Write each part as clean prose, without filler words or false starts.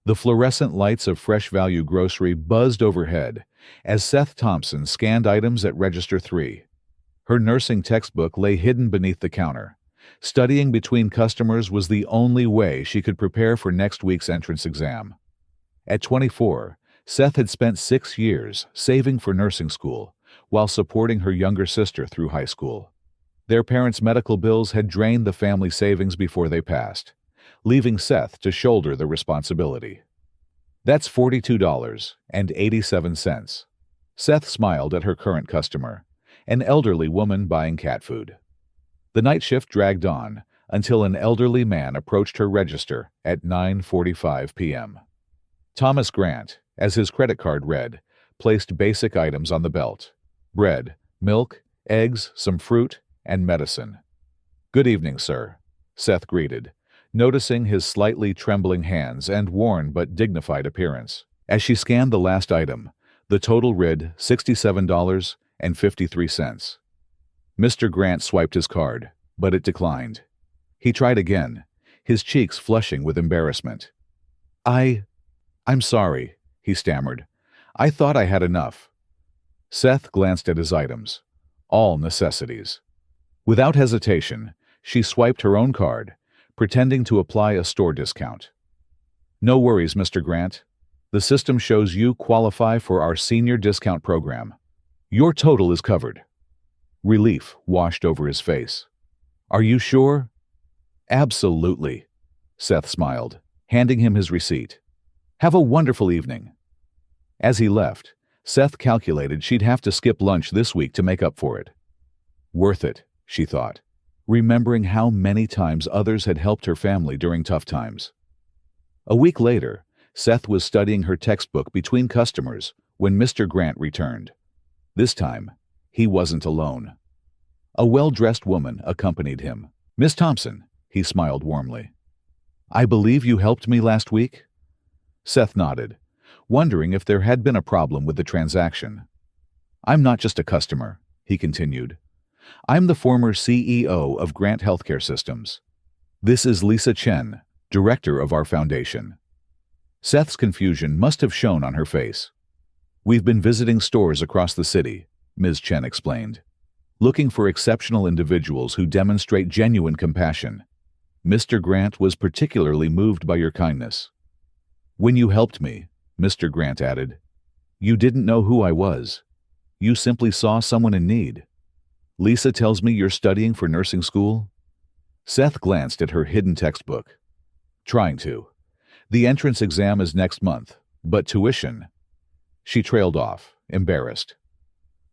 The fluorescent lights of Fresh Value Grocery buzzed overhead as Seth Thompson scanned items at Register 3. Her nursing textbook lay hidden beneath the counter. Studying between customers was the only way she could prepare for next week's entrance exam. At 24, Seth had spent 6 years saving for nursing school while supporting her younger sister through high school. Their parents' medical bills had drained the family savings before they passed, leaving Seth to shoulder the responsibility. "That's $42.87. Seth smiled at her current customer, an elderly woman buying cat food. The night shift dragged on until an elderly man approached her register at 9:45 p.m. Thomas Grant, as his credit card read, placed basic items on the belt: bread, milk, eggs, some fruit, and medicine. "Good evening, sir," Seth greeted, noticing his slightly trembling hands and worn but dignified appearance. As she scanned the last item, the total read $67.53. Mr. Grant swiped his card, but it declined. He tried again, his cheeks flushing with embarrassment. I'm sorry," he stammered. "I thought I had enough." Seth glanced at his items, all necessities. Without hesitation, she swiped her own card, pretending to apply a store discount. "No worries, Mr. Grant. The system shows you qualify for our senior discount program. Your total is covered." Relief washed over his face. "Are you sure?" "Absolutely," Seth smiled, handing him his receipt. "Have a wonderful evening." As he left, Seth calculated she'd have to skip lunch this week to make up for it. Worth it, she thought, remembering how many times others had helped her family during tough times. A week later, Seth was studying her textbook between customers when Mr. Grant returned. This time, he wasn't alone. A well-dressed woman accompanied him. "Miss Thompson," he smiled warmly. "I believe you helped me last week?" Seth nodded, wondering if there had been a problem with the transaction. "I'm not just a customer," he continued. "I'm the former CEO of Grant Healthcare Systems. This is Lisa Chen, director of our foundation." Seth's confusion must have shown on her face. "We've been visiting stores across the city," Ms. Chen explained, "looking for exceptional individuals who demonstrate genuine compassion. Mr. Grant was particularly moved by your kindness." "When you helped me," Mr. Grant added, "you didn't know who I was. You simply saw someone in need. Lisa tells me you're studying for nursing school?" Seth glanced at her hidden textbook. "Trying to. The entrance exam is next month, but tuition—" She trailed off, embarrassed.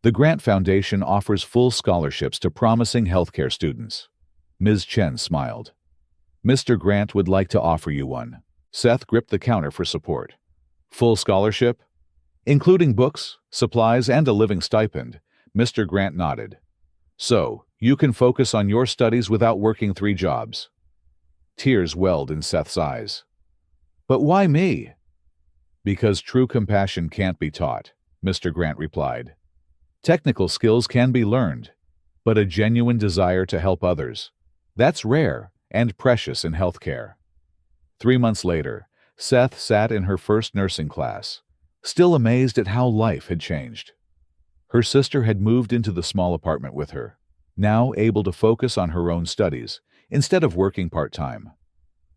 "The Grant Foundation offers full scholarships to promising healthcare students." Ms. Chen smiled. "Mr. Grant would like to offer you one." Seth gripped the counter for support. "Full scholarship?" "Including books, supplies, and a living stipend," Mr. Grant nodded. "So, you can focus on your studies without working 3 jobs." Tears welled in Seth's eyes. "But why me?" "Because true compassion can't be taught," Mr. Grant replied. "Technical skills can be learned, but a genuine desire to help others, that's rare and precious in healthcare." 3 months later, Seth sat in her first nursing class, still amazed at how life had changed. Her sister had moved into the small apartment with her, now able to focus on her own studies instead of working part-time.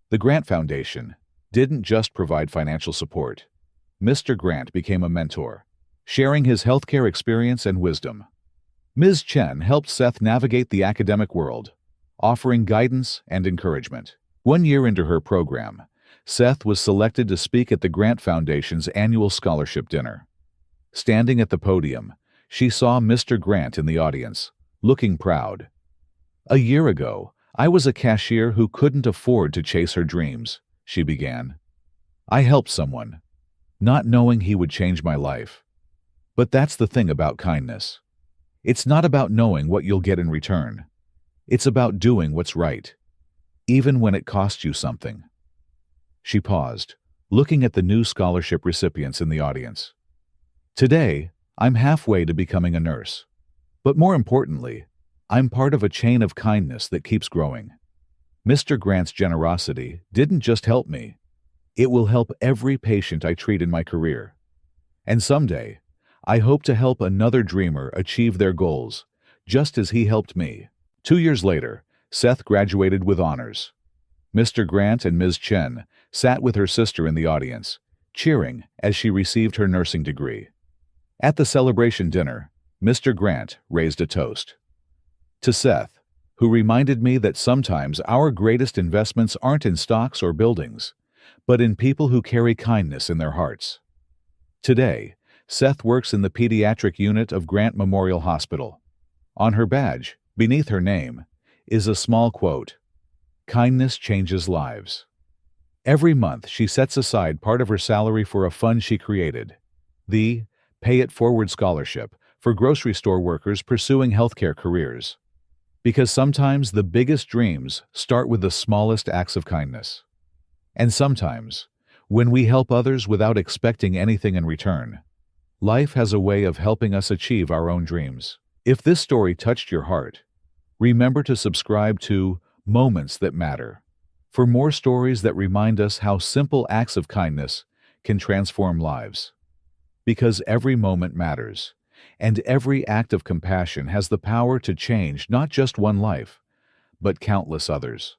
The Grant Foundation didn't just provide financial support. Mr. Grant became a mentor, sharing his healthcare experience and wisdom. Ms. Chen helped Seth navigate the academic world, offering guidance and encouragement. 1 year into her program, Seth was selected to speak at the Grant Foundation's annual scholarship dinner. Standing at the podium, she saw Mr. Grant in the audience, looking proud. "A year ago, I was a cashier who couldn't afford to chase her dreams," she began. "I helped someone, not knowing he would change my life. But that's the thing about kindness. It's not about knowing what you'll get in return. It's about doing what's right, even when it costs you something." She paused, looking at the new scholarship recipients in the audience. "Today, I'm halfway to becoming a nurse. But more importantly, I'm part of a chain of kindness that keeps growing. Mr. Grant's generosity didn't just help me. It will help every patient I treat in my career. And someday, I hope to help another dreamer achieve their goals, just as he helped me. 2 years later, Seth graduated with honors. Mr. Grant and Ms. Chen sat with her sister in the audience, cheering as she received her nursing degree. At the celebration dinner, Mr. Grant raised a toast to Seth, who reminded me that sometimes our greatest investments aren't in stocks or buildings, but in people who carry kindness in their hearts. Today, Seth works in the pediatric unit of Grant Memorial Hospital. On her badge, beneath her name, is a small quote, "Kindness changes lives." Every month, she sets aside part of her salary for a fund she created, the Pay It Forward Scholarship for grocery store workers pursuing healthcare careers. Because sometimes the biggest dreams start with the smallest acts of kindness. And sometimes, when we help others without expecting anything in return, life has a way of helping us achieve our own dreams. If this story touched your heart, remember to subscribe to Moments That Matter for more stories that remind us how simple acts of kindness can transform lives. Because every moment matters, and every act of compassion has the power to change not just one life, but countless others.